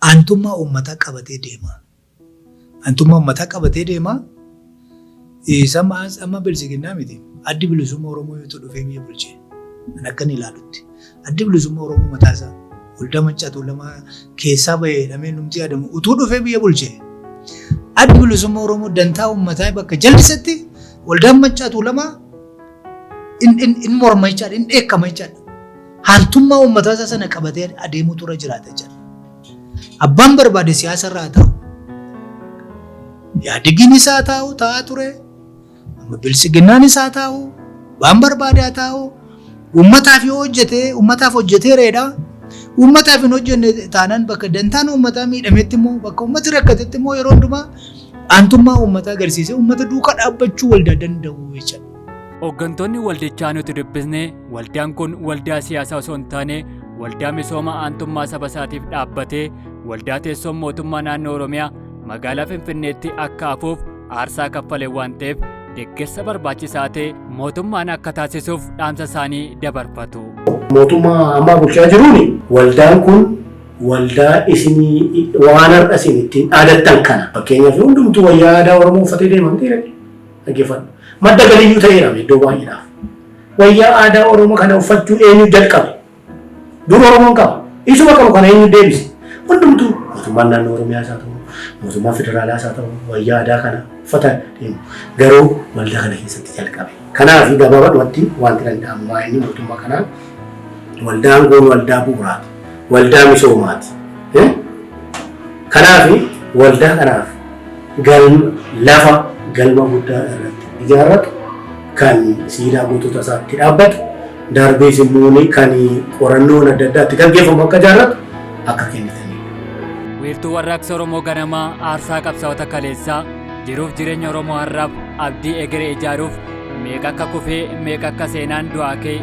aantummaa uummataa qabatee deema. Aantummaa uummataa qabatee deema. Amma bilisiginnaa miti. Addi bilisummaa Oromoo yoo dhufee biyya bulchee. An akkan ilaalutti. Addi bilisummaa Oromoo mataasaa waldaa Maccaatu lama keessaa bahee dhamee numti yaadamu utuu dhufee biyya bulchee. Addi bilisummaa Oromoo dantaa uummataa bakka jallisatti waldaan Maccaatu lama in morma jechaadha, in dheekkama jechaadha. Aantummaa uummataa sana qabatee adeemutu irra jiraata jechaadha. Abbaan barbaade siyaasa irraa ta'u. Yaaddigiin isaa ta'u ta'aa ture. Bilisiginnaan isaa ta'u. Waan barbaade haa ta'u. Uummataaf yoo hojjete, uummataaf hojjeteeredha. Uummataaf hin hojjenne taanaan bakka dantaan uummataa miidhametti immoo bakka uummati rakkatetti immoo yeroo hundumaa aantummaa uummataa agarsiisee uummata duukaa dhaabbachuu waldaa danda'u jechuudha. Hooggantoonni waldichaa nuti dubbisne waldaan kun waldaa siyaasaa osoo hin taane waldaa misooma aantummaa saba isaatiif dhaabbatee waldaa teessoon mootummaa naannoo Oromiyaa magaalaa Finfinneetti akka hafuuf aarsaa kaffalee waan ta'eef deeggarsa barbaachisaa ta'e mootummaan akka taasisuuf dhaamsa isaanii dabarfatu. Mootummaa ammaa bulchaa jiruun waldaan kun waldaa isinii waan har'a isin ittiin dhaadattan kana fakkeenyaaf hundumtuu wayyaa aadaa Oromoo uffatee deeman dhaggeeffadhu. Madda galiyyuu ta'eera iddoo baay'eedhaaf. Wayyaa aadaa Oromoo kana uffachuu eenyu jalqabe? Dur Oromoon qaba. Isuma qabu kana eenyu deebise? Hundumtuu mootummaan naannoo Oromiyaas haa ta'u, mootummaan federaalaas haa ta'u, wayyaa aadaa kana uffatan deemu. Garuu waldaa kana keessatti jalqabe. Kanaaf gabaabadhumatti wanti danda'amu waa inni mootummaa kanaan waldaan kun waldaa bu'uuraati. Waldaa misoomaati. Kanaaf waldaa kanaaf lafa galma guddaa irratti ijaarratu kan siidaa gootota isaatti dhaabbatu darbees immoo kan qorannoon adda addaatti gaggeeffamu akka ijaarratu akka kennitanidha. Wiirtuu Warraaqsa Oromoo Ganamaa aarsaa qabsaa'ota kaleessaa jiruuf jireenya Oromoo har'aaf abdii egeree ijaaruuf meeqa akka kufee meeqa akka seenaan du'aa ka'e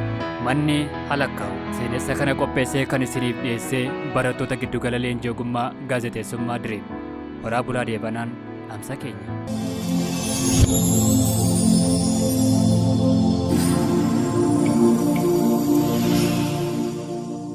manni halakkaa'u. Seenessa kana qopheessee kan isiniif dhiyeessee barattoota giddugala leenjii ogummaa gaazexeessummaa Direem. Horaa bulaa deebanaan dhaamsa keenya.